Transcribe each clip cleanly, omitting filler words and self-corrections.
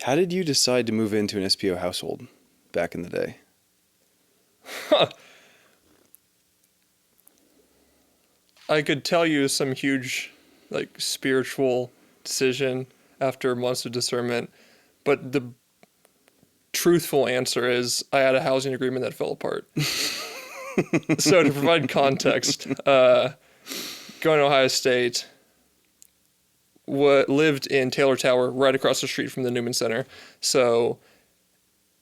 How did you decide to move into an SPO household back in the day? I could tell you some huge, like, spiritual decision after months of discernment, but the truthful answer is I had a housing agreement that fell apart. So to provide context, going to Ohio State, lived in Taylor Tower, right across the street from the Newman Center. So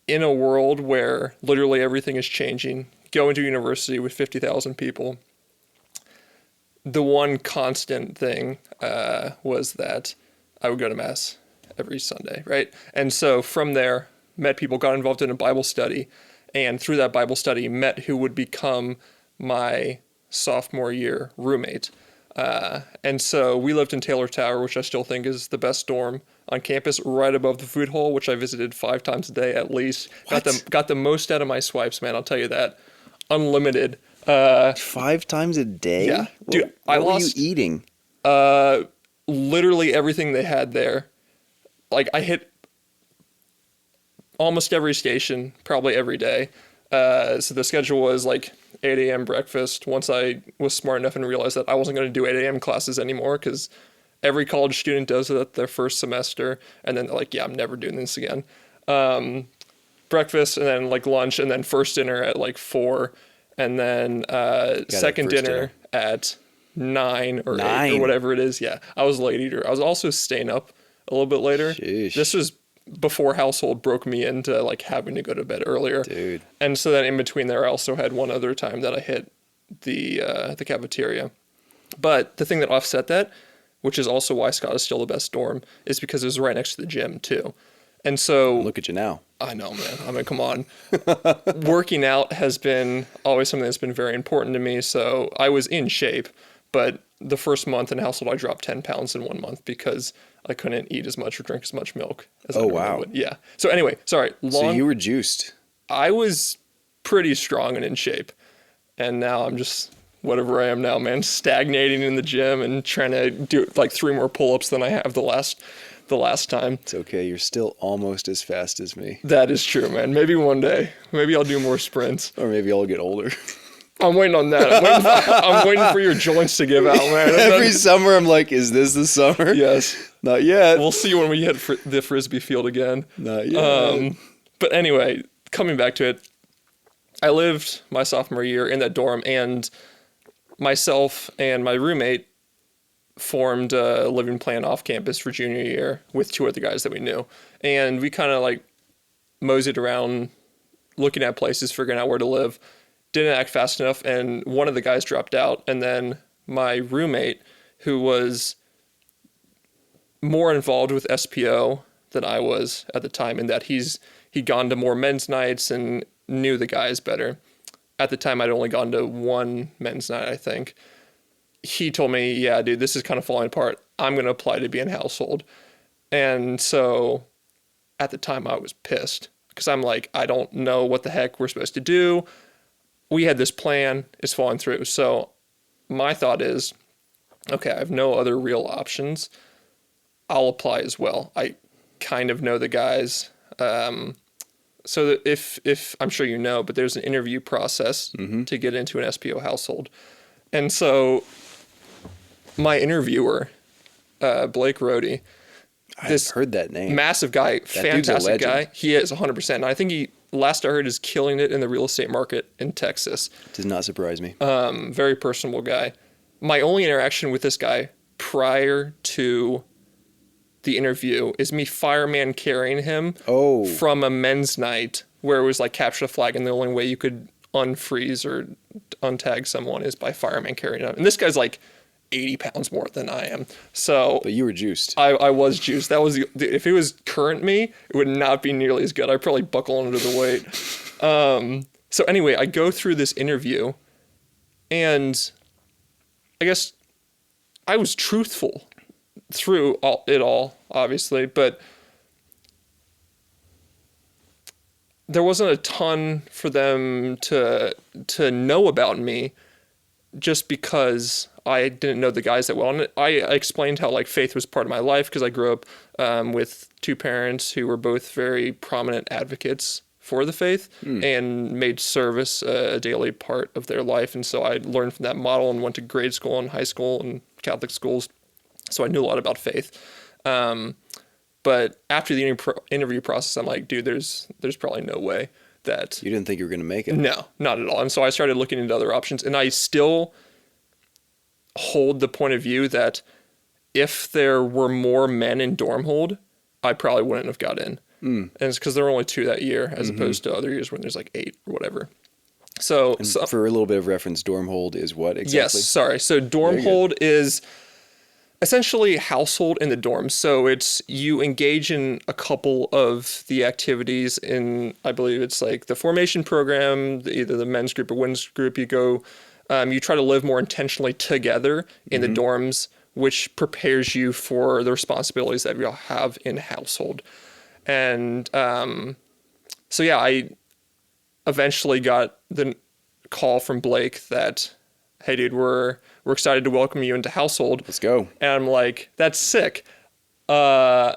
in a world where literally everything is changing, going to university with 50,000 people, the one constant thing was that I would go to Mass every Sunday, right? And so from there, met people, got involved in a Bible study, and through that Bible study, met who would become my sophomore year roommate. And so we lived in Taylor Tower, which I still think is the best dorm on campus, right above the food hall, which I visited 5 times a day at least. Got the most out of my swipes, man, I'll tell you that. Unlimited. 5 times a day? Yeah. Dude, what were you eating? Literally everything they had there. Like, I hit almost every station, probably every day. So the schedule was like 8 a.m. breakfast. Once I was smart enough and realized that I wasn't going to do 8 a.m. classes anymore, because every college student does it their first semester, and then they're like, yeah, I'm never doing this again. Breakfast, and then like lunch, and then first dinner at like 4, and then second dinner at 9 or 8 or whatever it is. Yeah, I was a late eater. I was also staying up a little bit later. Sheesh. This was before household broke me into like having to go to bed earlier. Dude. And so then in between there, I also had one other time that I hit the cafeteria. But the thing that offset that, which is also why Scott is still the best dorm, is because it was right next to the gym too. And so look at you now. I know, man. I mean, come on. Working out has been always something that's been very important to me. So I was in shape, but the first month in household, I dropped 10 pounds in 1 month because I couldn't eat as much or drink as much milk as I normally would. Yeah. So anyway, sorry. So you were juiced. I was pretty strong and in shape. And now I'm just whatever I am now, man, stagnating in the gym and trying to do like 3 more pull-ups than I have the last time. It's okay. You're still almost as fast as me. That is true, man. Maybe one day. Maybe I'll do more sprints. Or maybe I'll get older. I'm waiting on that. I'm waiting for your joints to give out, man. Every summer I'm like, is this the summer? Yes. Not yet. We'll see when we hit the Frisbee field again. Not yet. But anyway, coming back to it, I lived my sophomore year in that dorm, and myself and my roommate formed a living plan off campus for junior year with 2 other guys that we knew. And we kind of like moseyed around looking at places, figuring out where to live. Didn't act fast enough, and one of the guys dropped out. And then my roommate, who was more involved with SPO than I was at the time, in that he'd gone to more men's nights and knew the guys better. At the time, I'd only gone to 1 men's night, I think. He told me, yeah, dude, this is kind of falling apart. I'm going to apply to be in household. And so at the time, I was pissed because I'm like, I don't know what the heck we're supposed to do. We had this plan, it's falling through. So my thought is, okay, I have no other real options. I'll apply as well. I kind of know the guys. So that if I'm sure you know, but there's an interview process to get into an SPO household. And so my interviewer, Blake Rohde, I've heard that name. Massive guy, That fantastic guy. He is 100%. And I think he, last I heard, is killing it in the real estate market in Texas. Does not surprise me. Very personable guy. My only interaction with this guy prior to the interview is me fireman carrying him from a men's night where it was like capture the flag, and the only way you could unfreeze or untag someone is by fireman carrying him. And this guy's like 80 pounds more than I am. So, but you were juiced. I was juiced. That was if it was current me, it would not be nearly as good. I'd probably buckle under the weight. So anyway, I go through this interview, and I guess I was truthful through it all, obviously, but there wasn't a ton for them to know about me, just because I didn't know the guys that well. And I explained how like faith was part of my life because I grew up with two parents who were both very prominent advocates for the faith and made service a daily part of their life. And so I learned from that model and went to grade school and high school and Catholic schools. So I knew a lot about faith. But after the interview process, I'm like, dude, there's probably no way that... You didn't think you were going to make it? No, not at all. And so I started looking into other options. And I still hold the point of view that if there were more men in Dormhold, I probably wouldn't have got in. And it's because there were only 2 that year, as opposed to other years when there's like 8 or whatever. So for a little bit of reference, Dormhold is what exactly? Yes, sorry. So Dormhold is essentially household in the dorms. So it's you engage in a couple of the activities in, I believe it's like the formation program, either the men's group or women's group. You go, you try to live more intentionally together in the dorms, which prepares you for the responsibilities that you'll have in household. And so yeah, I eventually got the call from Blake that, hey dude, we're excited to welcome you into household. Let's go. And I'm like, that's sick. And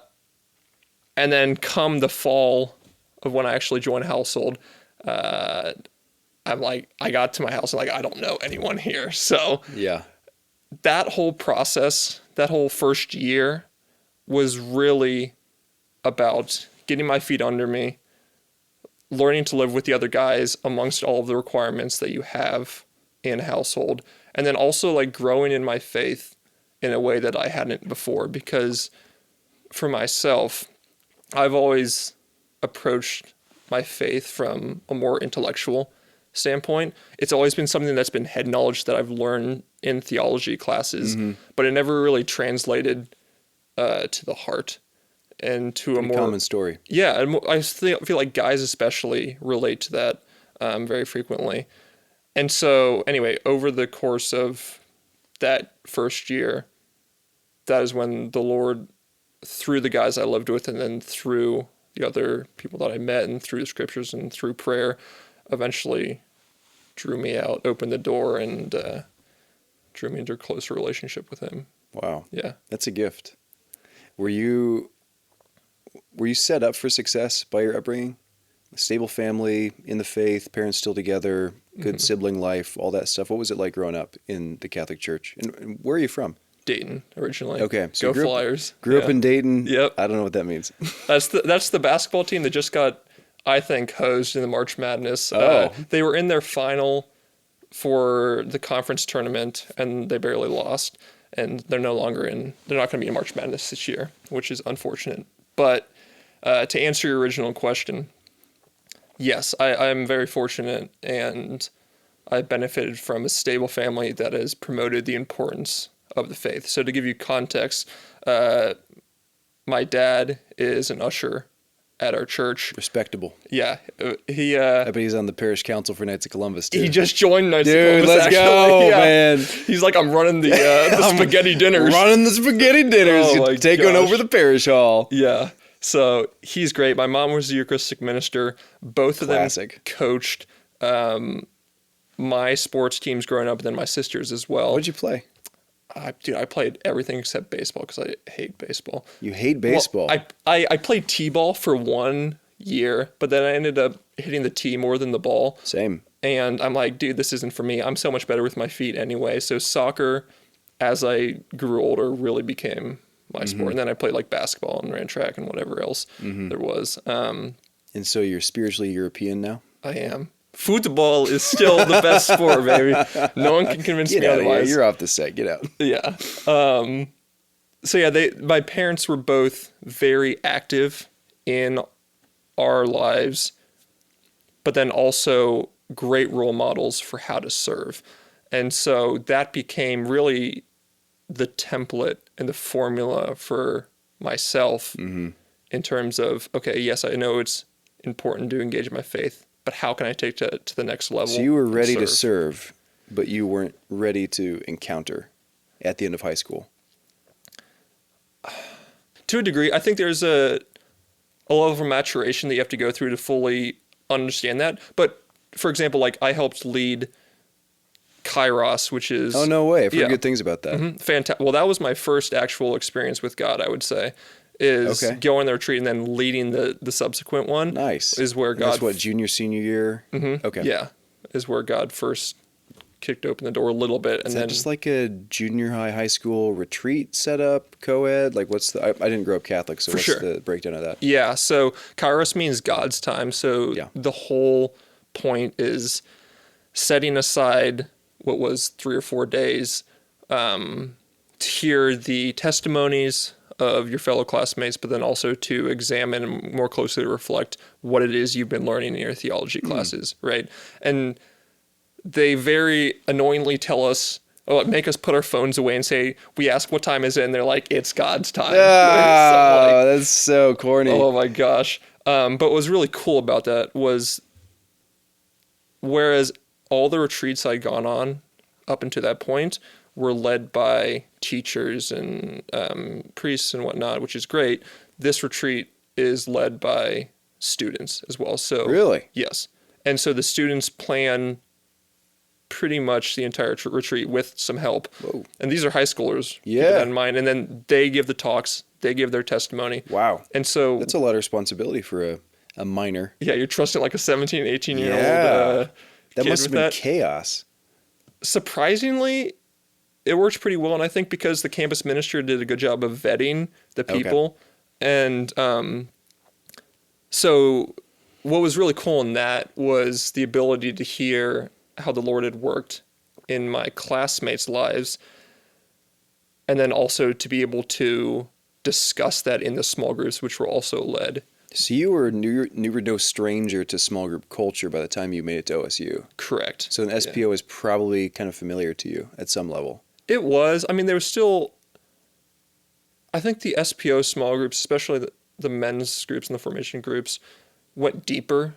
then come the fall of when I actually joined household, I'm like, I got to my house and like, I don't know anyone here. So Yeah. that whole process, that whole first year was really about getting my feet under me, learning to live with the other guys amongst all of the requirements that you have in household, and then also like growing in my faith in a way that I hadn't before, because for myself, I've always approached my faith from a more intellectual standpoint. It's always been something that's been head knowledge that I've learned in theology classes, but it never really translated to the heart and to a more common story. Yeah, and I feel like guys especially relate to that very frequently. And so anyway, over the course of that first year, that is when the Lord, through the guys I lived with and then through the other people that I met and through the scriptures and through prayer, eventually drew me out, opened the door, and drew me into a closer relationship with him. Wow. Yeah. That's a gift. Were you set up for success by your upbringing? A stable family, in the faith, parents still together, good sibling life, all that stuff. What was it like growing up in the Catholic Church? And where are you from? Dayton originally. Okay, so Go Flyers. Grew up in Dayton. Yep. I don't know what that means. That's the basketball team that just got, I think, hosed in the March Madness. Oh. They were in their final for the conference tournament and they barely lost. And they're no longer in. They're not going to be in March Madness this year, which is unfortunate. But to answer your original question, yes, I'm very fortunate, and I benefited from a stable family that has promoted the importance of the faith. So to give you context, my dad is an usher at our church. Respectable. Yeah, he. I bet he's on the parish council for Knights of Columbus too. He just joined Knights of Dude, Columbus. let's actually. go, Yeah. man. He's like, I'm running the spaghetti dinners. Running the spaghetti dinners. Oh my Taking gosh. over the parish hall. Yeah. So he's great. My mom was a Eucharistic minister. Both of Classic. them coached my sports teams growing up, and then my sisters as well. What'd you play? I played everything except baseball because I hate baseball. You hate baseball. Well, I played t-ball for 1 year, but then I ended up hitting the tee more than the ball. Same. And I'm like, dude, this isn't for me. I'm so much better with my feet anyway. So soccer, as I grew older, really became my sport. And then I played like basketball and ran track and whatever else there was. And so you're spiritually European now? I am. Football is still the best sport, baby. No one can convince Get me out of here. otherwise. You're off the set. Get out. Yeah. So yeah, my parents were both very active in our lives, but then also great role models for how to serve. And so that became really the template and the formula for myself in terms of, okay, yes, I know it's important to engage in my faith, but how can I take it to the next level? So you were and ready to serve, but you weren't ready to encounter at the end of high school. To a degree, I think there's a level of maturation that you have to go through to fully understand that. But for example, like I helped lead Kairos, which is Oh, no way. I've heard Yeah. good things about that. fantastic. Well, that was my first actual experience with God, I would say, is Okay. going the retreat and then leading the subsequent one. Nice. Is where And that's God, what, junior, senior year? Okay. yeah, is where God first kicked open the door a little bit, and Is that then just like a junior high school retreat setup, co-ed? Like what's the, I didn't grow up Catholic, so what's sure. the breakdown of that? yeah. So Kairos means God's time. So Yeah. the whole point is setting aside what was 3 or 4 days to hear the testimonies of your fellow classmates, but then also to examine and more closely reflect what it is you've been learning in your theology classes, right? And they very annoyingly tell us, make us put our phones away and say, we ask what time is it, and they're like, it's God's time. So, Ah, that's so corny. oh my gosh. But what was really cool about that was, whereas all the retreats I'd gone on up until that point were led by teachers and priests and whatnot, which is great, this retreat is led by students as well. So Really? yes. And so the students plan pretty much the entire retreat with some help. Whoa. And these are high schoolers. Keep Yeah. that in mind. And then they give the talks, they give their testimony. Wow. And so That's a lot of responsibility for a minor. yeah, you're trusting like a 17, 18-year-old Yeah. That kid must have with been that. chaos. Surprisingly, it works pretty well. And I think because the campus minister did a good job of vetting the Okay. people. And so what was really cool in that was the ability to hear how the Lord had worked in my classmates' lives. And then also to be able to discuss that in the small groups, which were also led. So you were no stranger to small group culture by the time you made it to OSU. Correct. So an SPO is probably kind of familiar to you at some level. It was. I mean, there was still, I think the SPO small groups, especially the men's groups and the formation groups, went deeper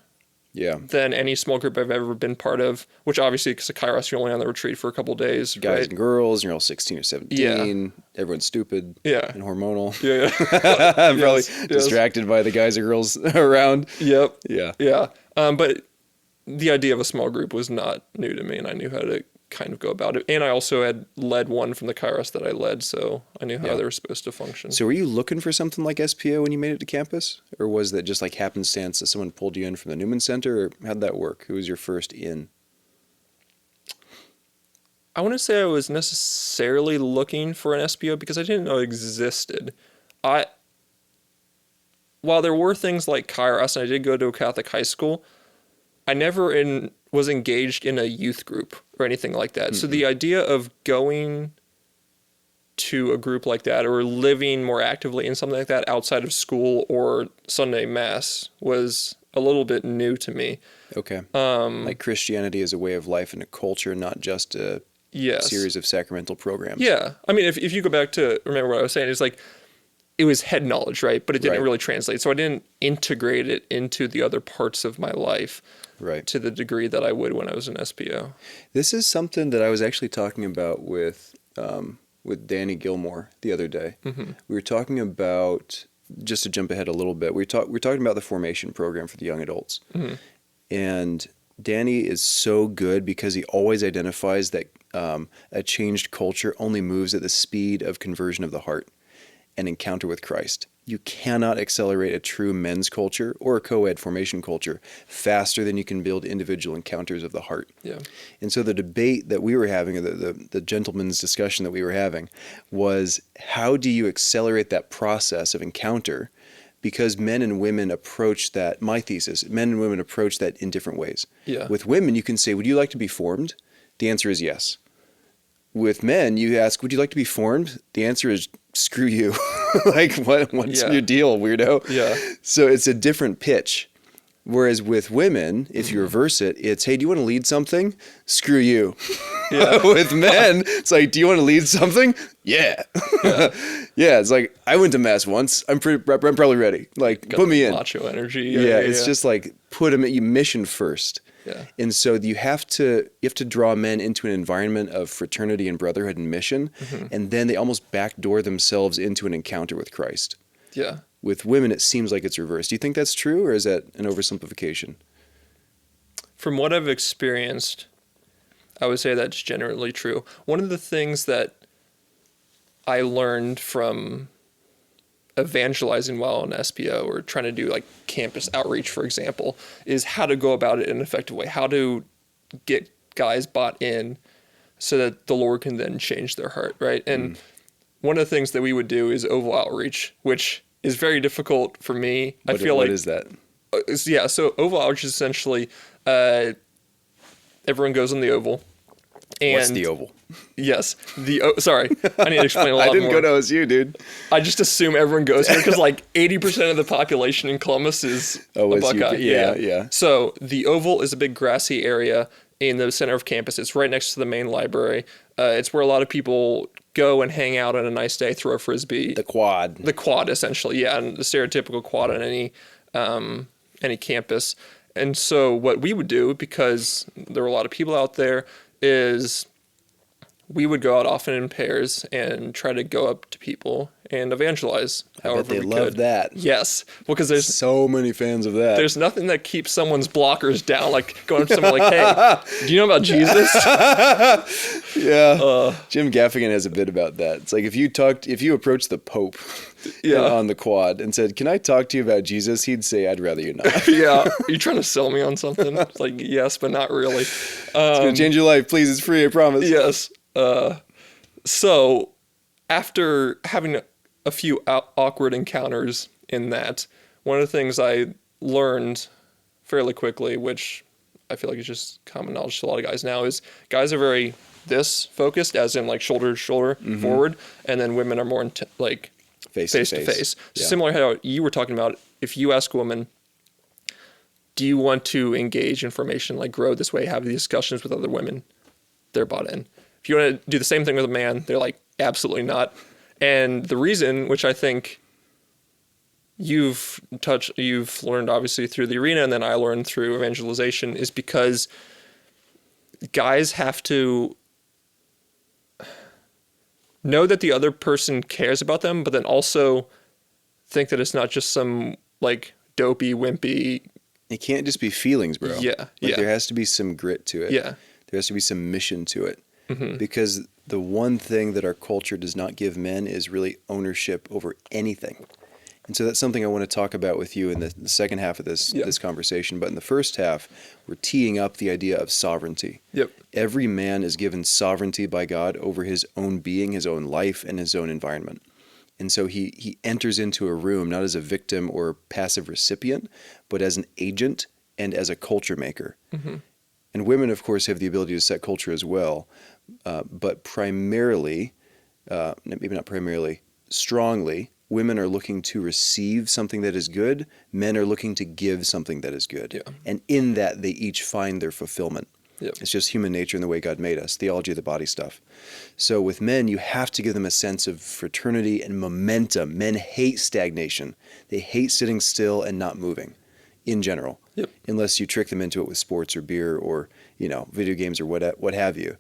Yeah. than any small group I've ever been part of, which obviously, because of Kairos, you're only on the retreat for a couple days, Guys right? and girls, and you're all 16 or 17. Everyone's stupid Yeah. and hormonal. Yeah, yeah. I'm probably Yes. distracted by the guys or girls around. Yep. Yeah. Yeah. But the idea of a small group was not new to me, and I knew how to kind of go about it. And I also had led one from the Kairos that I led, so I knew how Yeah. they were supposed to function. So were you looking for something like SPO when you made it to campus? Or was that just like happenstance that someone pulled you in from the Newman Center? Or how'd that work? Who was your first in? I wouldn't say I was necessarily looking for an SPO because I didn't know it existed. While there were things like Kairos, and I did go to a Catholic high school, I never was engaged in a youth group or anything like that. So the idea of going to a group like that or living more actively in something like that outside of school or Sunday Mass was a little bit new to me. Okay. Like Christianity as a way of life and a culture, not just a Yes. series of sacramental programs. Yeah. I mean, if you go back to remember what I was saying, it's like it was head knowledge, right? But it didn't Right. really translate. So I didn't integrate it into the other parts of my life Right. to the degree that I would when I was an SPO. This is something that I was actually talking about with Danny Gilmore the other day. Mm-hmm. We were talking about, just to jump ahead a little bit, we were talking about the formation program for the young adults. Mm-hmm. And Danny is so good because he always identifies that a changed culture only moves at the speed of conversion of the heart and encounter with Christ. You cannot accelerate a true men's culture or a co-ed formation culture faster than you can build individual encounters of the heart. Yeah. And so the debate that we were having, or the gentleman's discussion that we were having, was how do you accelerate that process of encounter? Because men and women approach that, my thesis, men and women approach that in different ways. Yeah. With women, you can say, would you like to be formed? The answer is yes. With men, you ask, would you like to be formed? The answer is, screw you. Like, what's Yeah. your deal, weirdo? Yeah. So it's a different pitch. Whereas with women, if you reverse it, it's, hey, do you want to lead something? Screw you. Yeah. With men, it's like, do you want to lead something? Yeah. Yeah, it's like, I went to mass once. I'm probably ready. Like, Got put me the in. Macho energy. Yeah, it's just like, put them at you mission first. Yeah. And so you have to draw men into an environment of fraternity and brotherhood and mission, and then they almost backdoor themselves into an encounter with Christ. Yeah. With women, it seems like it's reversed. Do you think that's true, or is that an oversimplification? From what I've experienced, I would say that's generally true. One of the things that I learned from evangelizing while in SPO or trying to do like campus outreach, for example, is how to go about it in an effective way, how to get guys bought in so that the Lord can then change their heart, right? And one of the things that we would do is oval outreach, which is very difficult for me. What is that? Yeah, so oval outreach is essentially everyone goes on the oval. And What's the oval? Yes. Sorry, I need to explain a lot more. I didn't go to OSU, dude. I just assume everyone goes here because like 80% of the population in Columbus is a Buckeye. Yeah. So the oval is a big grassy area in the center of campus. It's right next to the main library. It's where a lot of people go and hang out on a nice day, throw a frisbee. The quad. The quad, essentially, yeah, and the stereotypical quad on any campus. And so what we would do, because there were a lot of people out there, is we would go out often in pairs and try to go up to people and evangelize however they we love could. that. Yes, because there's So many fans of that. there's nothing that keeps someone's blockers down, like going up to someone like, "Hey, do you know about Jesus?" Yeah. Jim Gaffigan has a bit about that. It's like if you approached the Pope on the quad and said, "Can I talk to you about Jesus?" He'd say, "I'd rather you not." Yeah, are you trying to sell me on something? It's like, yes, but not really. It's gonna change your life. Please, it's free, I promise. Yes. So after having a few awkward encounters in that, one of the things I learned fairly quickly, which I feel like is just common knowledge to a lot of guys now, is guys are very this focused, as in like shoulder to shoulder forward, and then women are more like face to face. Yeah. Similar how you were talking about, if you ask a woman, do you want to engage in formation, like grow this way, have these discussions with other women, they're bought in. If you want to do the same thing with a man, they're like, absolutely not. And the reason, which I think you've learned obviously through the arena, and then I learned through evangelization, is because guys have to know that the other person cares about them, but then also think that it's not just some like dopey, wimpy. It can't just be feelings, bro. Yeah. There has to be some grit to it. Yeah. There has to be some mission to it. Because the one thing that our culture does not give men is really ownership over anything. And so that's something I want to talk about with you in the second half of this conversation. But in the first half, we're teeing up the idea of sovereignty. Yep. Every man is given sovereignty by God over his own being, his own life, and his own environment. And so he enters into a room not as a victim or passive recipient, but as an agent and as a culture maker. And women, of course, have the ability to set culture as well. But primarily, maybe not primarily, strongly, women are looking to receive something that is good. Men are looking to give something that is good. Yeah. And in that, they each find their fulfillment. Yep. It's just human nature and the way God made us, theology of the body stuff. So with men, you have to give them a sense of fraternity and momentum. Men hate stagnation. They hate sitting still and not moving in general. Yep. Unless you trick them into it with sports or beer or, video games or what have you.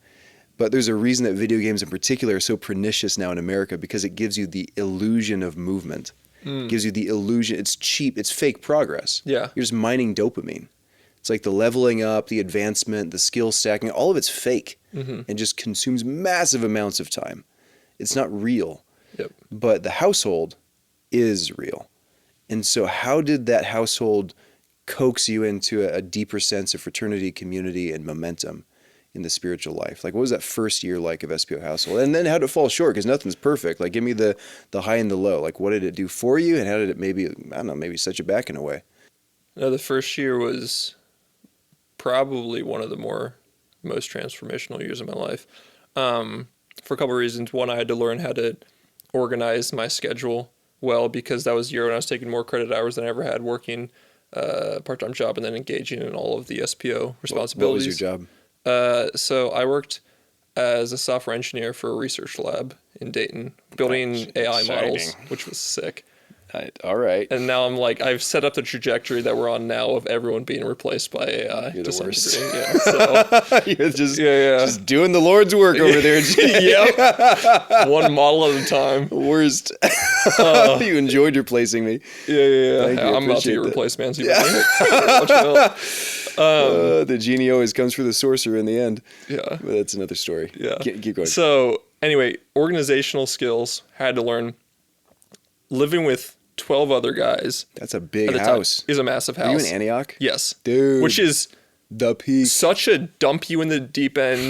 But there's a reason that video games in particular are so pernicious now in America, because it gives you the illusion of movement. It gives you the illusion. It's cheap. It's fake progress. Yeah. You're just mining dopamine. It's like the leveling up, the advancement, the skill stacking, all of it's fake and just consumes massive amounts of time. It's not real. Yep. But the household is real. And so how did that household coax you into a deeper sense of fraternity, community, and momentum in the spiritual life? Like, what was that first year like of SPO household? And then how did it fall short? Because nothing's perfect. Like, give me the high and the low. Like, what did it do for you? And how did it maybe set you back in a way? No, the first year was probably one of the most transformational years of my life. For a couple of reasons. One, I had to learn how to organize my schedule well, because that was the year when I was taking more credit hours than I ever had working a part-time job and then engaging in all of the SPO responsibilities. What was your job? So I worked as a software engineer for a research lab in Dayton, building AI models, which was sick. All right. And now I'm like, I've set up the trajectory that we're on now of everyone being replaced by AI. You're the worst. Yeah, so, You're just doing the Lord's work over there. Yep. One model at a time. Worst. You enjoyed replacing me. Yeah. Thank you. I'm about to get Appreciate replaced, man. So you watch out. The genie always comes for the sorcerer in the end. Yeah. But that's another story. Yeah. Keep going. So anyway, organizational skills, had to learn. Living with 12 other guys That's a big at the house. time is a massive Are you house. in Antioch? Yes. Dude. Which is The peak. such a dump you in the deep end.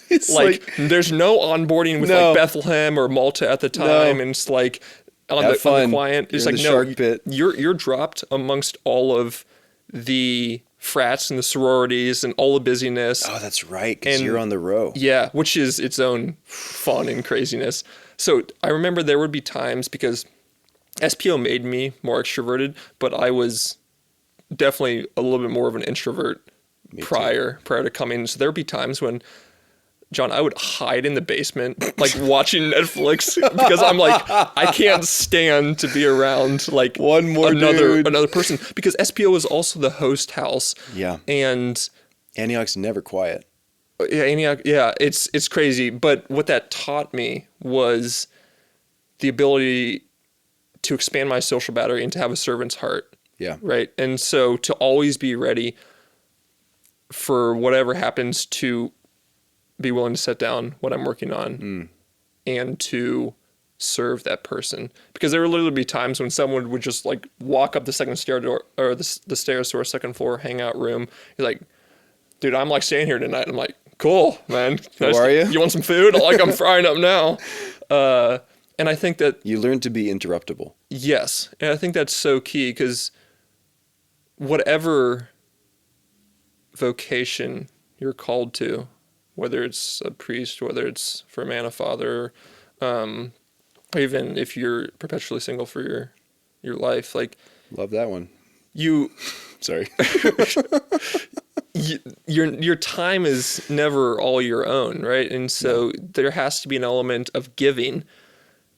It's like there's no onboarding with No. like Bethlehem or Malta at the time, and it's like on Have the fun. quiet. It's You're in like the shark pit. you're dropped amongst all of the frats and the sororities and all the busyness. Oh, that's right, because And- you're on the row. Yeah, which is its own fun and craziness. So I remember there would be times because SPO made me more extroverted, but I was definitely a little bit more of an introvert prior to coming. So there would be times when, John, I would hide in the basement, like watching Netflix, because I'm like, I can't stand to be around like One more dude. another person, because SPO is also the host house. Yeah. And Antioch's never quiet. yeah, Antioch, yeah, it's crazy. But what that taught me was the ability to expand my social battery and to have a servant's heart. Yeah. Right. And so to always be ready for whatever happens, to be willing to set down what I'm working on and to serve that person. Because there would literally be times when someone would just like walk up the second stair door or the stairs to our second floor hangout room. He's like, dude, I'm like staying here tonight. I'm like, cool, man. How are you? You want some food? Like, I'm frying up now. And I think that, You learn to be interruptible. yes. And I think that's so key, because whatever vocation you're called to, whether it's a priest, whether it's for a man, a father, or even if you're perpetually single for your life, like Love that one. you, Sorry. your time is never all your own, right? And so there has to be an element of giving.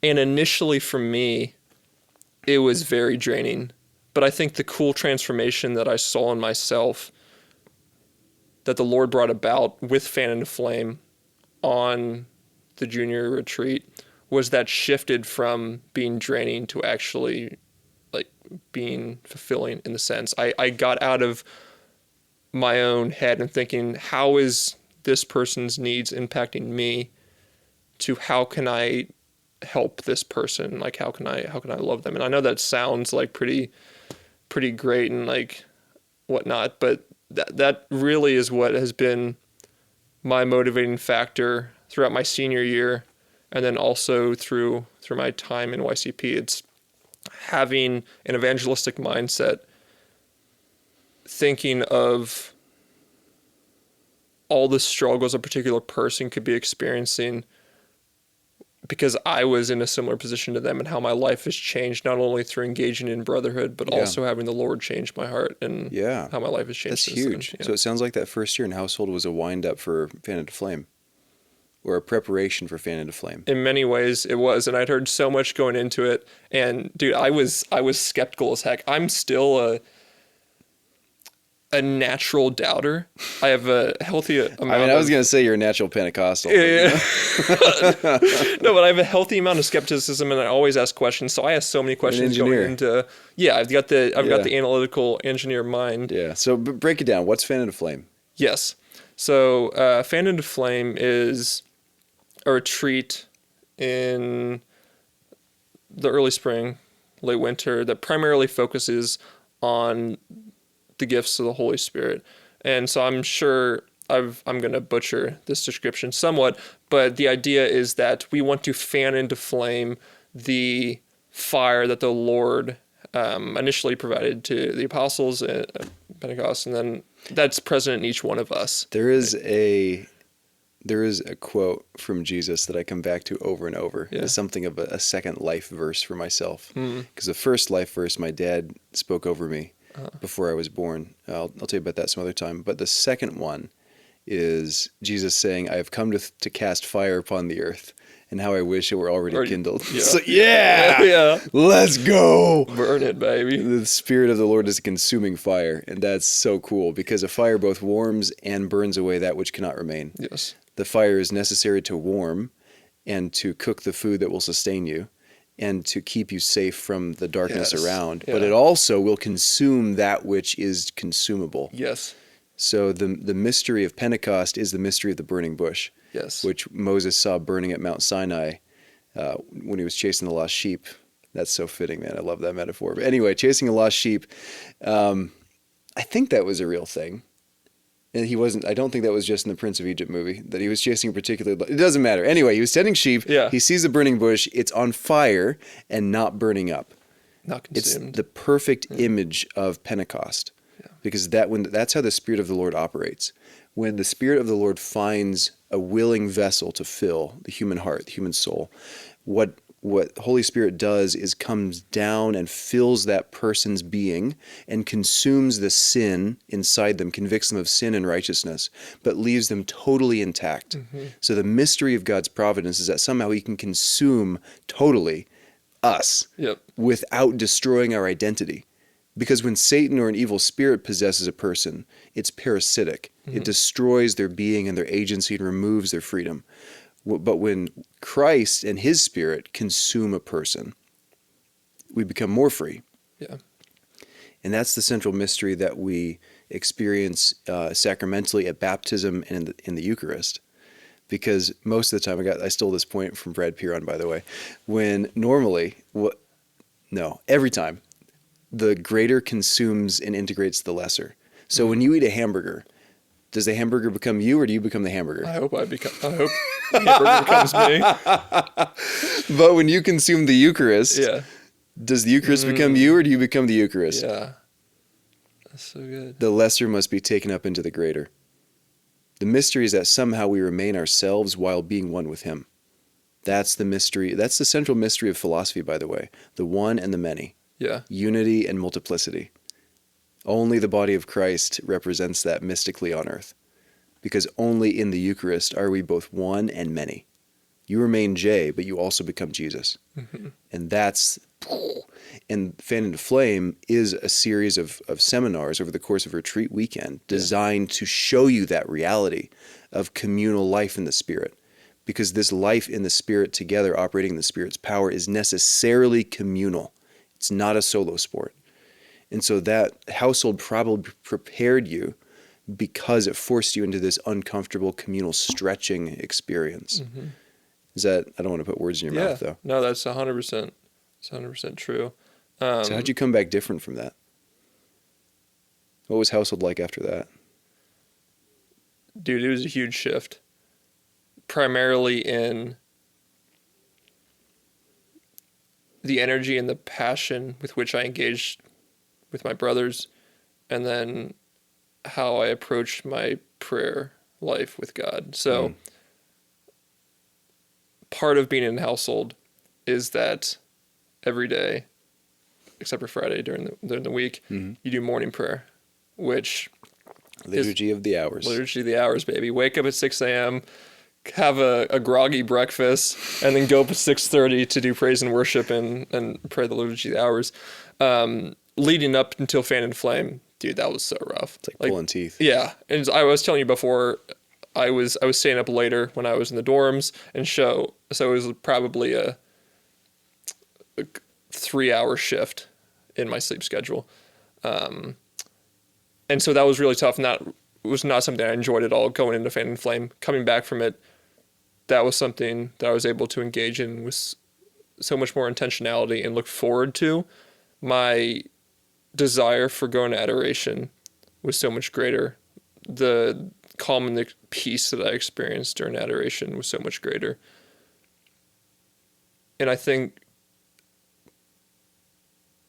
And initially for me, it was very draining. But I think the cool transformation that I saw in myself, that the Lord brought about with Fan into Flame on the junior retreat, was that shifted from being draining to actually like being fulfilling, in the sense. I got out of my own head and thinking, how is this person's needs impacting me, to how can I help this person? Like, how can I love them? And I know that sounds like pretty great and like whatnot, but that really is what has been my motivating factor throughout my senior year, and then also through my time in YCP. It's having an evangelistic mindset, thinking of all the struggles a particular person could be experiencing, because I was in a similar position to them, and how my life has changed, not only through engaging in brotherhood, but Yeah. also having the Lord change my heart, and Yeah. how my life has changed. That's since then. huge. Yeah. So it sounds like that first year in household was a wind up for Fan into Flame, or a preparation for Fan into Flame. In many ways it was, and I'd heard so much going into it, and dude, I was skeptical as heck. I'm still a natural doubter. I have a healthy amount I was going to say you're a natural Pentecostal. Yeah. No, but I have a healthy amount of skepticism, and I always ask questions. So I ask so many questions going engineer. into. Yeah, I've got the analytical engineer mind. Yeah. So break it down. What's Fan into Flame? Yes. So Fan into Flame is a retreat in the early spring, late winter, that primarily focuses on the gifts of the Holy Spirit. And so I'm sure I'm going to butcher this description somewhat, but the idea is that we want to fan into flame the fire that the Lord initially provided to the apostles at Pentecost, and then that's present in each one of us. There is a quote from Jesus that I come back to over and over. Yeah. It's something of a second life verse for myself. Because the first life verse my dad spoke over me before I was born. I'll tell you about that some other time. But the second one is Jesus saying, I have come to cast fire upon the earth, and how I wish it were already kindled. Yeah. So, yeah! Yeah. Let's go! Burn it, baby. The Spirit of the Lord is a consuming fire, and that's so cool, because a fire both warms and burns away that which cannot remain. Yes. The fire is necessary to warm and to cook the food that will sustain you and to keep you safe from the darkness Yes. around. Yeah. But it also will consume that which is consumable. Yes. So the mystery of Pentecost is the mystery of the burning bush, Yes. which Moses saw burning at Mount Sinai when he was chasing the lost sheep. That's so fitting, man. I love that metaphor. But anyway, chasing a lost sheep, I think that was a real thing. And he wasn't, I don't think that was just in the Prince of Egypt movie, that he was chasing a particular, it doesn't matter. Anyway, he was tending sheep. Yeah. He sees a burning bush. It's on fire and not burning up. Not It's consumed. the perfect image of Pentecost, because that's how the Spirit of the Lord operates. When the Spirit of the Lord finds a willing vessel to fill the human heart, the human soul, what Holy Spirit does is comes down and fills that person's being and consumes the sin inside them, convicts them of sin and righteousness, but leaves them totally intact. So the mystery of God's providence is that somehow He can consume totally us Yep. without destroying our identity. Because when Satan or an evil spirit possesses a person, it's parasitic. It destroys their being and their agency and removes their freedom. But when Christ and His Spirit consume a person, we become more free. Yeah. And that's the central mystery that we experience sacramentally at baptism and in the Eucharist. Because most of the time, I stole this point from Brad Piron, by the way, when normally, every time, the greater consumes and integrates the lesser. So when you eat a hamburger, does the hamburger become you, or do you become the hamburger? I hope the hamburger becomes me. But when you consume the Eucharist, Yeah. does the Eucharist become you, or do you become the Eucharist? Yeah. That's so good. The lesser must be taken up into the greater. The mystery is that somehow we remain ourselves while being one with Him. That's the mystery. That's the central mystery of philosophy, by the way. The one and the many. Yeah. Unity and multiplicity. Only the body of Christ represents that mystically on earth. Because only in the Eucharist are we both one and many. You remain J, but you also become Jesus. And Fan into Flame is a series of seminars over the course of a retreat weekend designed to show you that reality of communal life in the Spirit. Because this life in the Spirit together, operating in the Spirit's power, is necessarily communal. It's not a solo sport. And so that household probably prepared you because it forced you into this uncomfortable communal stretching experience. Is that, I don't want to put words in your mouth though. No, that's 100%. It's 100% true. So how'd you come back different from that? What was household like after that? Dude, it was a huge shift. Primarily in the energy and the passion with which I engaged with my brothers, and then how I approached my prayer life with God. So part of being in a household is that every day, except for Friday during the week, you do morning prayer, which Liturgy of the Hours. Liturgy of the Hours, baby. Wake up at 6 a.m., have a groggy breakfast, and then go up at 6:30 to do praise and worship and pray the Liturgy of the Hours. Leading up until Fan and Flame, dude, that was so rough. It's like pulling teeth. Yeah, and I was telling you before, I was staying up later when I was in the dorms and so it was probably a 3-hour shift in my sleep schedule, and so that was really tough. It was not something I enjoyed at all going into Fan and Flame. Coming back from it, that was something that I was able to engage in with so much more intentionality and look forward to. My desire for going to adoration was so much greater. The calm and the peace that I experienced during adoration was so much greater. And I think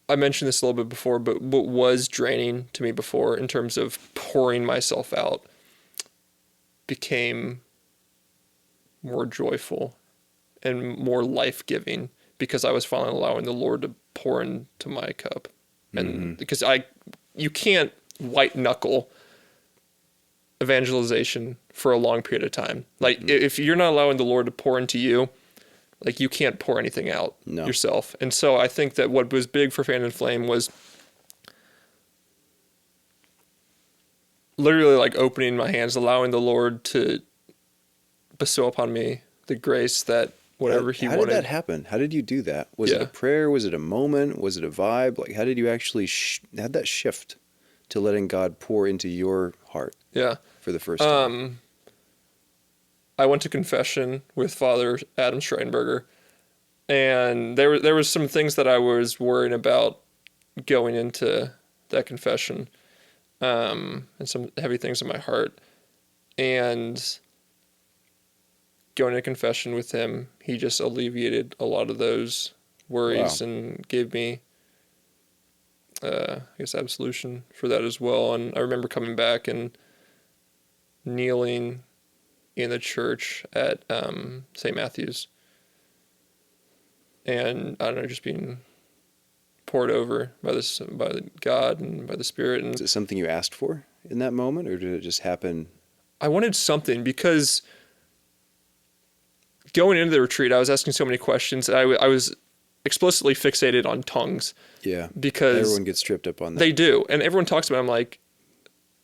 I mentioned this a little bit before, but what was draining to me before in terms of pouring myself out became more joyful and more life-giving because I was finally allowing the Lord to pour into my cup. And because you can't white knuckle evangelization for a long period of time. Like if you're not allowing the Lord to pour into you, like you can't pour anything out yourself. And so I think that what was big for Fan and Flame was literally like opening my hands, allowing the Lord to bestow upon me the grace that whatever He wanted. How did that happen? How did you do that? Was it a prayer? Was it a moment? Was it a vibe? Like, how did you actually how'd that shift to letting God pour into your heart Yeah. for the first time? I went to confession with Father Adam Schreinberger, and there was some things that I was worried about going into that confession, and some heavy things in my heart. And going to confession with him, he just alleviated a lot of those worries Wow. and gave me, I guess, absolution for that as well. And I remember coming back and kneeling in the church at St. Matthew's, and I don't know, just being poured over by God and by the Spirit. Is And it something you asked for in that moment, or did it just happen? I wanted something, because going into the retreat, I was asking so many questions. I was explicitly fixated on tongues, Yeah. because Everyone gets tripped up on that. they do, and everyone talks about it. I'm like,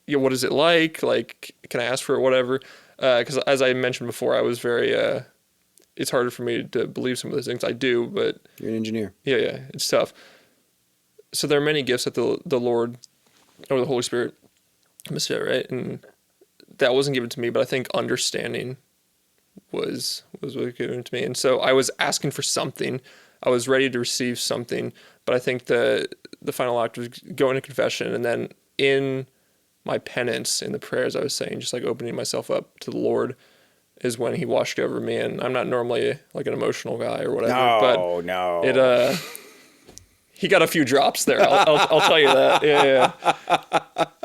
yeah, what is it like? Like, can I ask for it? Whatever. Because as I mentioned before, I was very. It's harder for me to believe some of those things. I do, but You're an engineer. yeah, it's tough. So there are many gifts that the Lord or the Holy Spirit must say, right? And that wasn't given to me, but I think understanding was given to me. And so I was asking for something. I was ready to receive something, but I think the final act was going to confession, and then in my penance, in the prayers I was saying, just like opening myself up to the Lord, is when he washed over me. And I'm not normally like an emotional guy or whatever, but no. it he got a few drops there. I'll tell you that.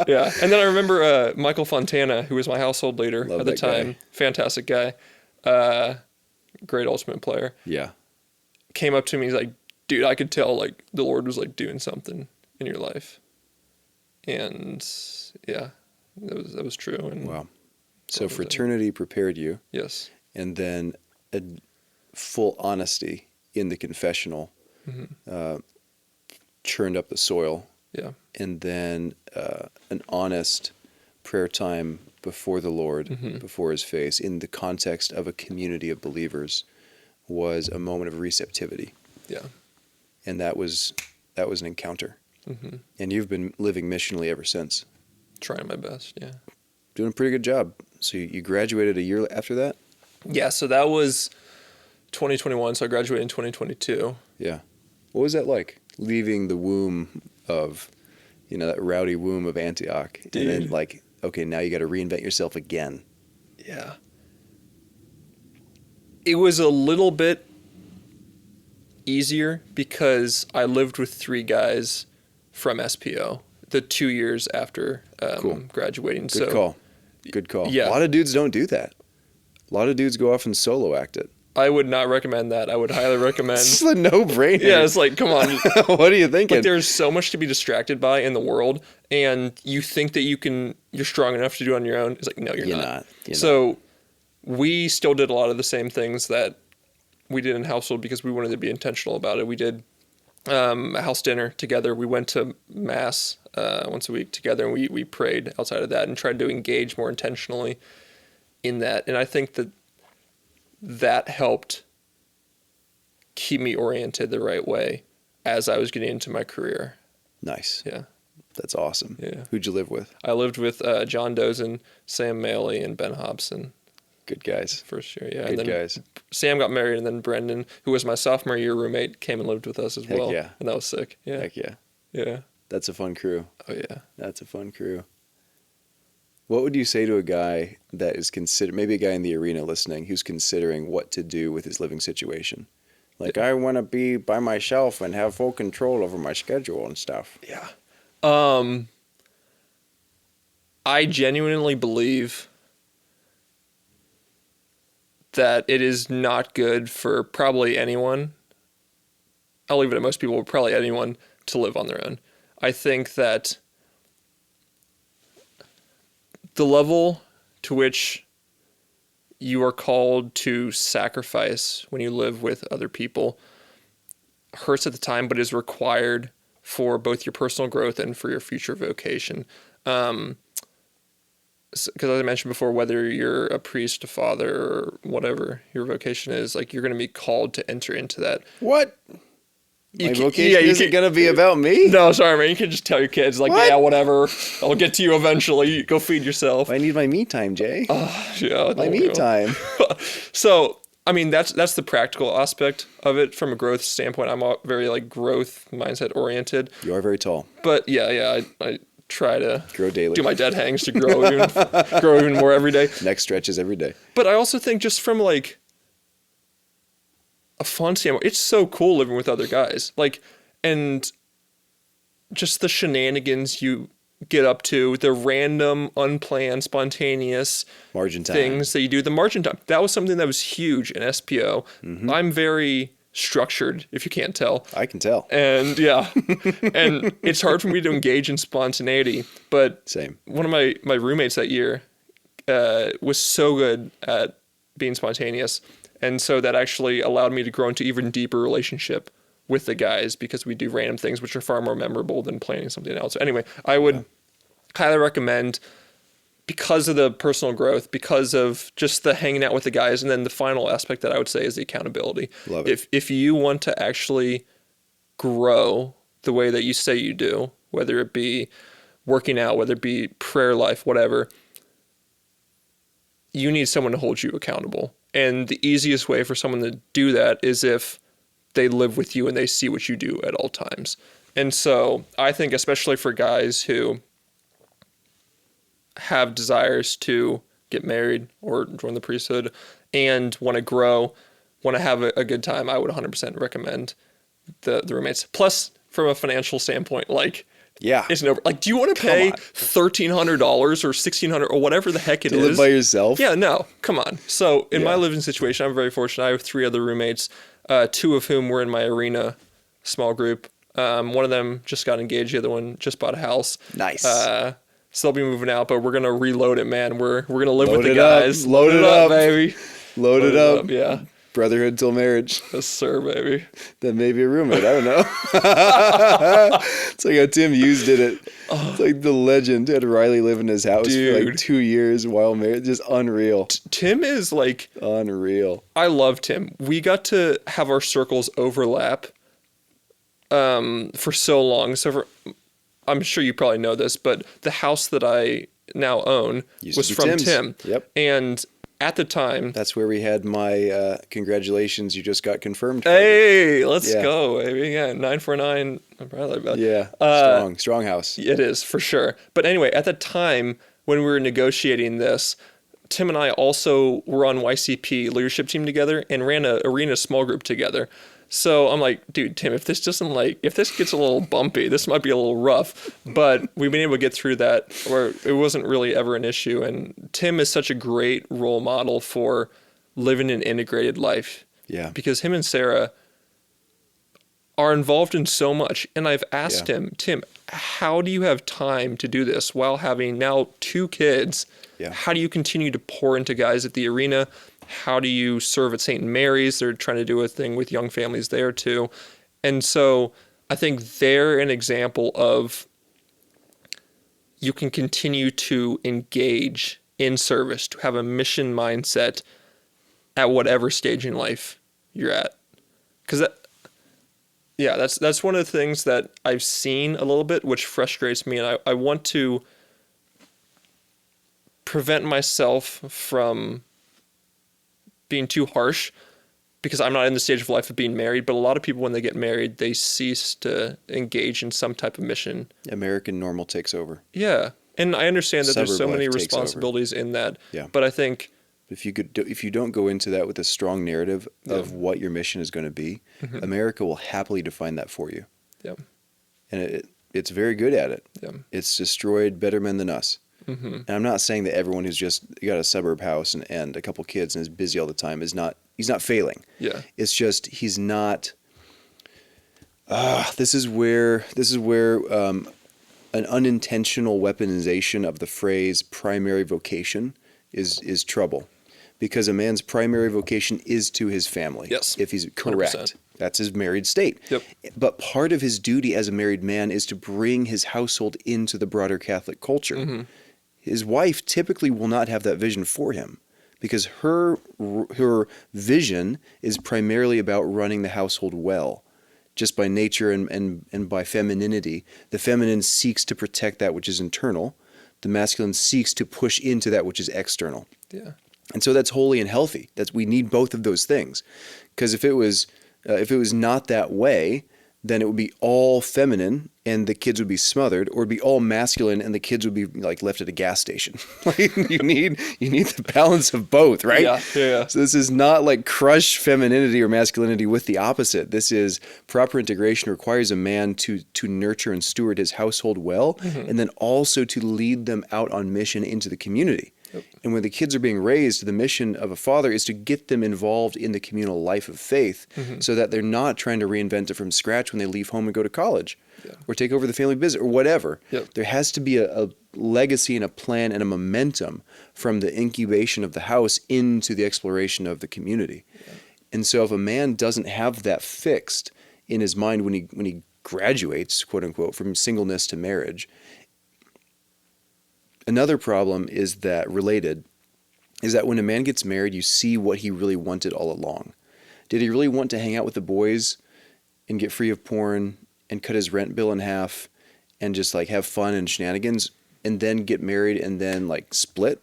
Yeah. And then I remember Michael Fontana, who was my household leader Love at the that guy. time, fantastic guy, great ultimate player, Yeah. came up to me. He's like, "Dude, I could tell like the Lord was like doing something in your life," and yeah, that was true. And Wow. So was it? fraternity prepared you, yes, and then a full honesty in the confessional churned up the soil, yeah, and then an honest prayer time before the Lord, before His face, in the context of a community of believers, was a moment of receptivity, yeah, and that was an encounter. And you've been living missionally ever since, trying my best. Yeah, doing a pretty good job. So you graduated a year after that. yeah. So that was 2021. So I graduated in 2022. Yeah. What was that like, leaving the womb of, that rowdy womb of Antioch, and then Dude. like, okay, now you got to reinvent yourself again. Yeah. It was a little bit easier because I lived with 3 guys from SPO the 2 years after Cool. graduating. Good call. Good call. Yeah. A lot of dudes don't do that. A lot of dudes go off and solo act it. I would not recommend that. I would highly recommend. This is a no-brainer. Yeah, it's like, come on. What are you thinking? Like, there's so much to be distracted by in the world, and you think that you're strong enough to do it on your own. It's like, no, you're not. You're So we still did a lot of the same things that we did in household because we wanted to be intentional about it. We did a house dinner together. We went to mass once a week together, and we prayed outside of that and tried to engage more intentionally in that. And I think that helped keep me oriented the right way as I was getting into my career. Nice. Yeah. That's awesome. Yeah. Who'd you live with? I lived with John Dozen, Sam Maley, and Ben Hobson Good guys. first year. Yeah. Good And then guys. Sam got married, and then Brendan, who was my sophomore year roommate, came and lived with us as Heck well. yeah. And that was sick. Yeah. Heck yeah. Yeah. That's a fun crew. Oh, yeah. That's a fun crew. What would you say to a guy that is maybe a guy in the arena listening, who's considering what to do with his living situation? Like, I want to be by myself and have full control over my schedule and stuff. Yeah. I genuinely believe that it is not good for probably anyone. I'll leave it at most people, but probably anyone, to live on their own. I think that the level to which you are called to sacrifice when you live with other people hurts at the time, but is required for both your personal growth and for your future vocation. Because as I mentioned before, whether you're a priest, a father, or whatever your vocation is, like, you're going to be called to enter into that. What? My vocation isn't going to be about me? No, sorry, man. You can just tell your kids, like, What? yeah, whatever. I'll get to you eventually. Go feed yourself. I need my me time, Jay. Yeah, my me time. So, I mean, that's the practical aspect of it from a growth standpoint. I'm very like growth mindset oriented. You are very tall. But yeah, I try to Grow daily. do my dead hangs to grow even more every day. Neck stretches every day. But I also think just from like a fun standpoint, it's so cool living with other guys. Like, and just the shenanigans you get up to, the random, unplanned, spontaneous Margin time. things that you do. The margin time. That was something that was huge in SPO. I'm very structured, if you can't tell. I can tell. And yeah, and it's hard for me to engage in spontaneity. But Same. one of my roommates that year was so good at being spontaneous. And so that actually allowed me to grow into even deeper relationship with the guys because we do random things which are far more memorable than planning something else. So anyway, I would highly recommend, because of the personal growth, because of just the hanging out with the guys, and then the final aspect that I would say is the accountability. Love it. If you want to actually grow the way that you say you do, whether it be working out, whether it be prayer life, whatever, you need someone to hold you accountable. And the easiest way for someone to do that is if they live with you and they see what you do at all times. And so I think especially for guys who have desires to get married or join the priesthood and want to grow, want to have a good time, I would 100% recommend the roommates. Plus, from a financial standpoint, like, Yeah. it's no, like, do you want to pay on. $1,300 or $1,600 or whatever the heck it To is? live by yourself? Yeah, no, come on. So in my Yeah. living situation, I'm very fortunate. I have 3 other roommates, 2 of whom were in my arena small group. One of them just got engaged. The other one just bought a house. Nice. So they'll be moving out, but we're gonna reload it, man. We're gonna live Load with the it up. guys. Load it up. baby. Load it up. Yeah. Brotherhood till marriage. Yes, sir, baby. Then maybe a roommate. I don't know. It's like how Tim Hughes did it. It's like the legend. Had Riley live in his house for like Dude. 2 years while married. Just unreal. Tim is like, Unreal. I love Tim. We got to have our circles overlap for so long. I'm sure you probably know this, but the house that I now own Used was to be from Tim's. Tim. Yep. And at the time, That's where we had my congratulations. You just got confirmed. hey, let's Yeah. go, baby. Yeah, 949. Yeah. Strong house. It is, for sure. But anyway, at the time when we were negotiating this, Tim and I also were on YCP leadership team together and ran a arena small group together. So I'm like, dude, Tim, if this gets a little bumpy, this might be a little rough. But we've been able to get through that where it wasn't really ever an issue. And Tim is such a great role model for living an integrated life. Yeah. Because him and Sarah are involved in so much. And I've asked Yeah. him, Tim, how do you have time to do this while having now 2 kids? Yeah. How do you continue to pour into guys at the arena? How do you serve at St. Mary's? They're trying to do a thing with young families there too. And so I think they're an example of you can continue to engage in service, to have a mission mindset at whatever stage in life you're at. Because that's one of the things that I've seen a little bit, which frustrates me. And I want to prevent myself from being too harsh because I'm not in the stage of life of being married. But a lot of people, when they get married, they cease to engage in some type of mission. American normal takes over. Yeah. And I understand that there's so Suburb many life takes over. responsibilities in that. Yeah. But I think, If you don't go into that with a strong narrative of what your mission is going to be, America will happily define that for you. yeah. And it's very good at it. Yeah. It's destroyed better men than us. Mm-hmm. And I'm not saying that everyone who's just got a suburb house and a couple kids and is busy all the time he's not failing. Yeah. It's just he's not. This is where an unintentional weaponization of the phrase primary vocation is trouble, because a man's primary vocation is to his family. Yes. If he's correct. 100%. That's his married state. Yep. But part of his duty as a married man is to bring his household into the broader Catholic culture. Mm-hmm. His wife typically will not have that vision for him because her vision is primarily about running the household well, just by nature and by femininity. The feminine seeks to protect that which is internal. The masculine seeks to push into that which is external. Yeah. And so that's holy and healthy. We need both of those things. Because if it was not that way, then it would be all feminine and the kids would be smothered, or it'd be all masculine and the kids would be like left at a gas station. Like you need the balance of both, right? Yeah. So this is not like crush femininity or masculinity with the opposite. This is proper integration requires a man to nurture and steward his household well, and then also to lead them out on mission into the community. Yep. And when the kids are being raised, the mission of a father is to get them involved in the communal life of faith, so that they're not trying to reinvent it from scratch when they leave home and go to college, or take over the family business or whatever. Yep. There has to be a legacy and a plan and a momentum from the incubation of the house into the exploration of the community. Yeah. And so if a man doesn't have that fixed in his mind when he graduates, quote unquote, from singleness to marriage, another problem is that when a man gets married, you see what he really wanted all along. Did he really want to hang out with the boys and get free of porn and cut his rent bill in half and just like have fun and shenanigans and then get married and then like split?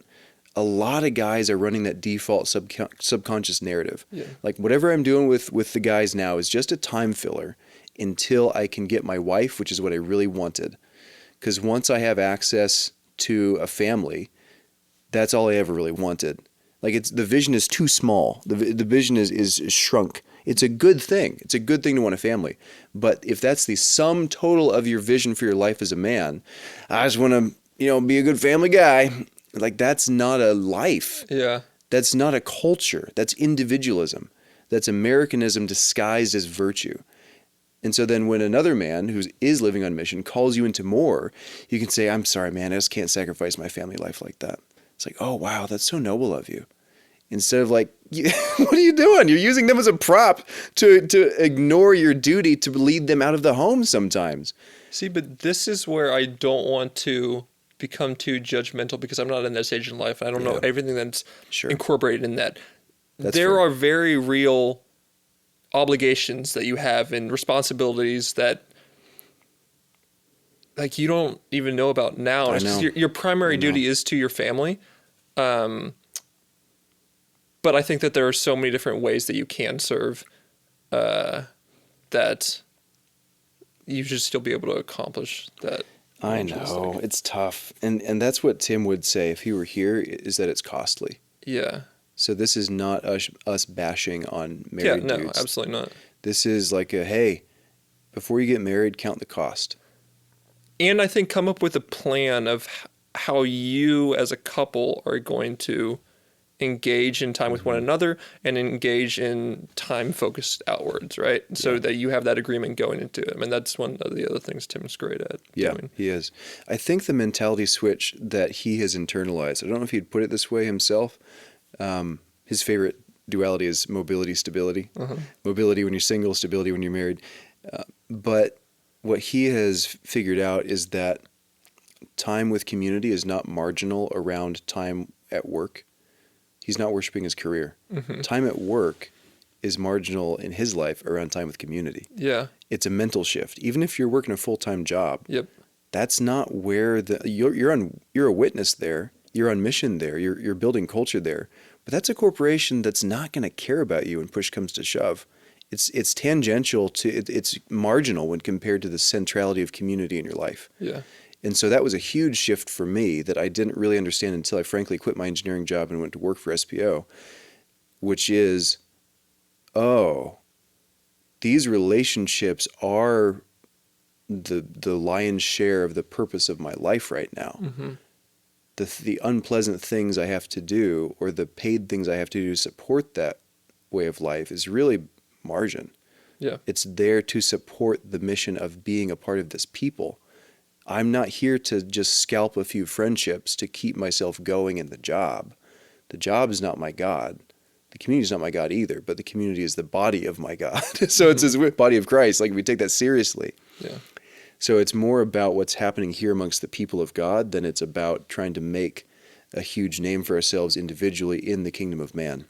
A lot of guys are running that default subconscious narrative. Yeah. Like whatever I'm doing with the guys now is just a time filler until I can get my wife, which is what I really wanted. Because once I have access to a family, that's all I ever really wanted. Like the vision is too small. The vision is shrunk. It's a good thing. It's a good thing to want a family. But if that's the sum total of your vision for your life as a man, I just want to, be a good family guy. Like that's not a life. Yeah. That's not a culture. That's individualism. That's Americanism disguised as virtue. And so then when another man who is living on mission calls you into more, you can say, I'm sorry, man, I just can't sacrifice my family life like that. It's like, oh, wow, that's so noble of you. Instead of like, what are you doing? You're using them as a prop to ignore your duty to lead them out of the home sometimes. See, but this is where I don't want to become too judgmental because I'm not in that stage in life. I don't know everything that's incorporated in that. There are very real obligations that you have and responsibilities that like you don't even know about now. It's just your primary duty is to your family. But I think that there are so many different ways that you can serve that you should still be able to accomplish that. I know. It's tough. And that's what Tim would say if he were here, is that it's costly. Yeah. So this is not us bashing on married dudes. Yeah, no, absolutely not. This is like hey, before you get married, count the cost. And I think come up with a plan of how you as a couple are going to engage in time with one another and engage in time focused outwards, right? So that you have that agreement going into it. I mean, that's one of the other things Tim's great at doing. He is. I think the mentality switch that he has internalized, I don't know if he'd put it this way himself. His favorite duality is mobility, stability. Mobility when you're single, stability when you're married. But what he has figured out is that time with community is not marginal around time at work. He's not worshiping his career. Time at work is marginal in his life around time with community. Yeah. It's a mental shift. Even if you're working a full-time job, that's not where you're a witness there. You're on mission there. You're building culture there. But that's a corporation that's not going to care about you when push comes to shove. It's tangential to it's marginal when compared to the centrality of community in your life. Yeah. And so that was a huge shift for me that I didn't really understand until I frankly quit my engineering job and went to work for SPO, which is, these relationships are the lion's share of the purpose of my life right now. The unpleasant things I have to do or the paid things I have to do to support that way of life is really margin. Yeah. It's there to support the mission of being a part of this people. I'm not here to just scalp a few friendships to keep myself going in the job. The job is not my God. The community is not my God either, but the community is the body of my God. So it's the body of Christ. Like we take that seriously. Yeah. So it's more about what's happening here amongst the people of God than it's about trying to make a huge name for ourselves individually in the kingdom of man.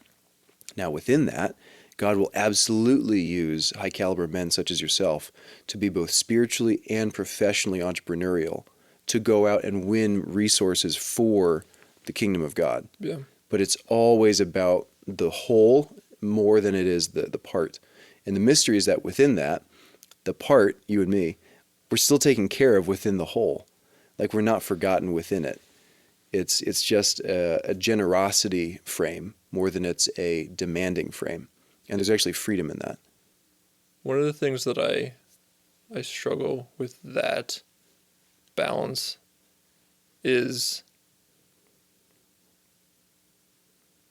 Now within that God will absolutely use high caliber men such as yourself to be both spiritually and professionally entrepreneurial, to go out and win resources for the kingdom of God. Yeah. But it's always about the whole more than it is the part. And the mystery is that within that, the part, you and me, we're still taken care of within the whole. Like we're not forgotten within it. It's just a generosity frame more than it's a demanding frame. And there's actually freedom in that. One of the things that I struggle with that balance is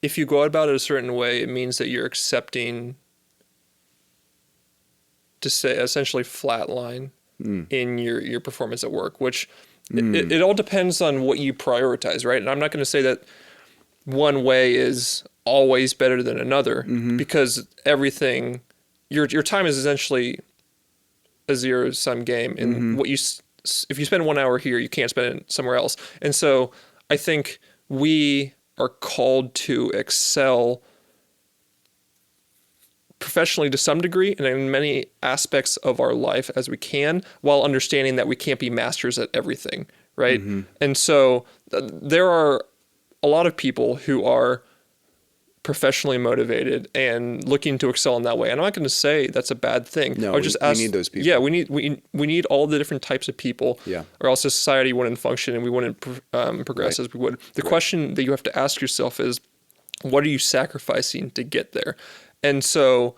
if you go about it a certain way, it means that you're accepting to say essentially flatline in your performance at work, which it all depends on what you prioritize, right? And I'm not going to say that one way is always better than another because everything, your time is essentially a zero-sum game. And what if you spend 1 hour here, you can't spend it somewhere else. And so I think we are called to excel professionally to some degree and in many aspects of our life as we can, while understanding that we can't be masters at everything, right? And so there are a lot of people who are professionally motivated and looking to excel in that way. And I'm not going to say that's a bad thing. No, I would just ask, we need those people. Yeah, we need all the different types of people, Yeah. or else society wouldn't function and we wouldn't progress as we would. The question that you have to ask yourself is, what are you sacrificing to get there? And so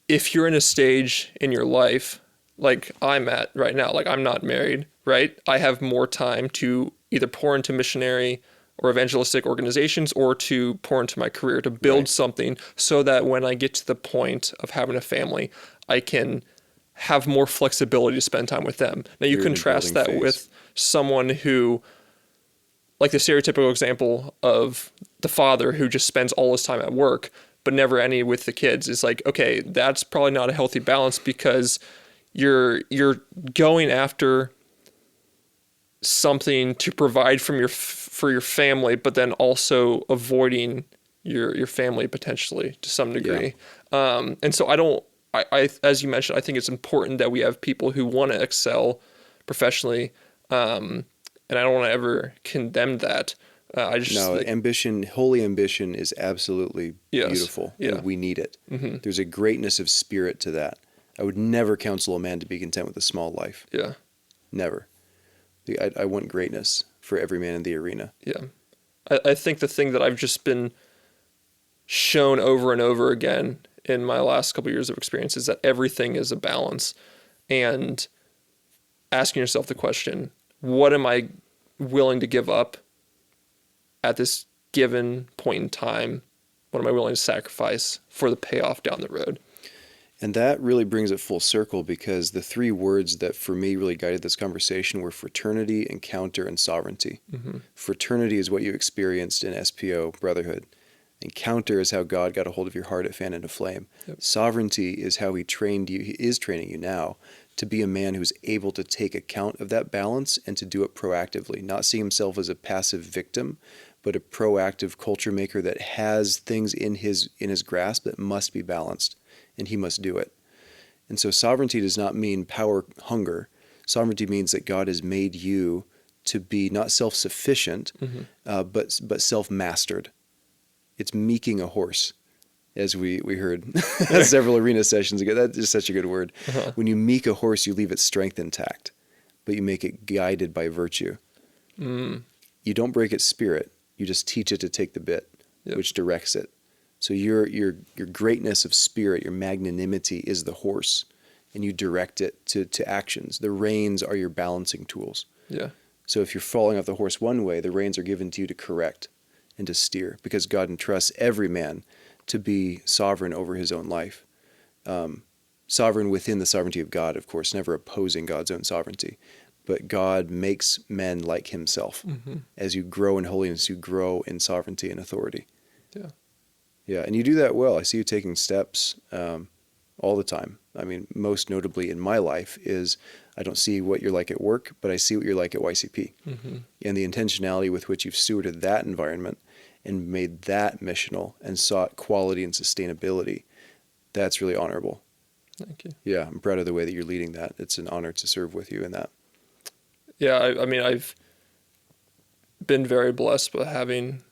if you're in a stage in your life like I'm at right now, like I'm not married, right? I have more time to either pour into missionary or evangelistic organizations or to pour into my career, to build something so that when I get to the point of having a family, I can have more flexibility to spend time with them. Now you You're in a contrast building that phase. with someone who, like the stereotypical example of the father who just spends all his time at work, but never any with the kids. Is like, okay, that's probably not a healthy balance because you're going after something to provide for your family, but then also avoiding your family potentially to some degree. And so I as you mentioned, I think it's important that we have people who want to excel professionally. And I don't want to ever condemn that. I just ambition, holy ambition is absolutely beautiful. Yeah. And we need it. There's a greatness of spirit to that. I would never counsel a man to be content with a small life. Yeah. Never. I want greatness for every man in the arena. Yeah. I think the thing that I've just been shown over and over again in my last couple of years of experience is that everything is a balance. And asking yourself the question, what am I willing to give up at this given point in time? What am I willing to sacrifice for the payoff down the road? And that really brings it full circle because the three words that for me really guided this conversation were fraternity, encounter, and sovereignty. Fraternity is what you experienced in SPO, brotherhood. Encounter is how God got a hold of your heart at Fan into Flame. Sovereignty is how he trained you, he is training you now to be a man who's able to take account of that balance and to do it proactively, not see himself as a passive victim, but a proactive culture maker that has things in his grasp that must be balanced, and he must do it. And so sovereignty does not mean power hunger. Sovereignty means that God has made you to be not self-sufficient, but self-mastered. It's meeking a horse, as we heard several arena sessions ago. That's just such a good word. When you meek a horse, you leave its strength intact, but you make it guided by virtue. You don't break its spirit. You just teach it to take the bit, which directs it. So your greatness of spirit, your magnanimity is the horse, and you direct it to actions. The reins are your balancing tools. Yeah. So if you're falling off the horse one way, the reins are given to you to correct and to steer, because God entrusts every man to be sovereign over his own life. Sovereign within the sovereignty of God, of course, never opposing God's own sovereignty. But God makes men like himself. As you grow in holiness, you grow in sovereignty and authority. Yeah. Yeah, and you do that well. I see you taking steps all the time. I mean, most notably in my life is I don't see what you're like at work, but I see what you're like at YCP. And the intentionality with which you've stewarded that environment and made that missional and sought quality and sustainability. That's really honorable. Thank you. Yeah, I'm proud of the way that you're leading that. It's an honor to serve with you in that. Yeah, I mean, I've been very blessed by having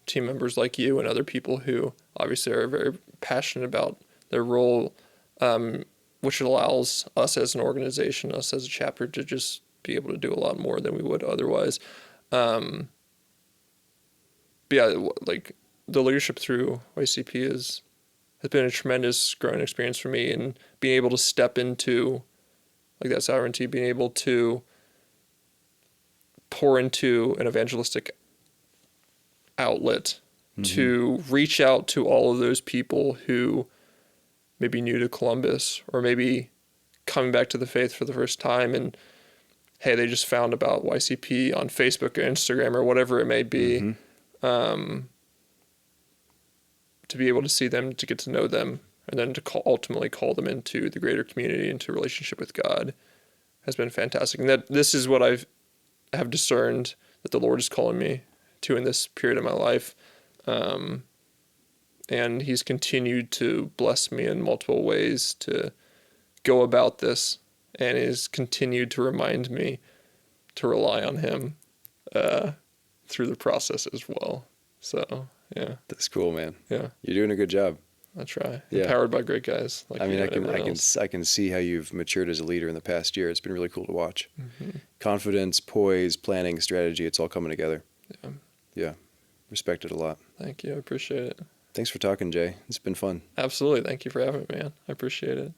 team members like you and other people who obviously are very passionate about their role, which allows us as an organization, us as a chapter, to just be able to do a lot more than we would otherwise. But yeah, like the leadership through YCP has been a tremendous growing experience for me, and being able to step into like that sovereignty, being able to pour into an evangelistic outlet to reach out to all of those people who may be new to Columbus or maybe coming back to the faith for the first time, and hey, they just found about YCP on Facebook or Instagram or whatever it may be. To be able to see them, to get to know them, and then to ultimately call them into the greater community, into relationship with God, has been fantastic. And that this is what I have discerned that the Lord is calling me to in this period of my life. And he's continued to bless me in multiple ways to go about this, and he's continued to remind me to rely on him through the process as well. So, yeah. That's cool, man. Yeah. You're doing a good job. I try. Yeah. Empowered by great guys. Like I mean, you I and can, everyone else. I can see how you've matured as a leader in the past year. It's been really cool to watch. Confidence, poise, planning, strategy. It's all coming together. Yeah. Yeah. Respect it a lot. Thank you. I appreciate it. Thanks for talking, Jay. It's been fun. Absolutely. Thank you for having me, man. I appreciate it.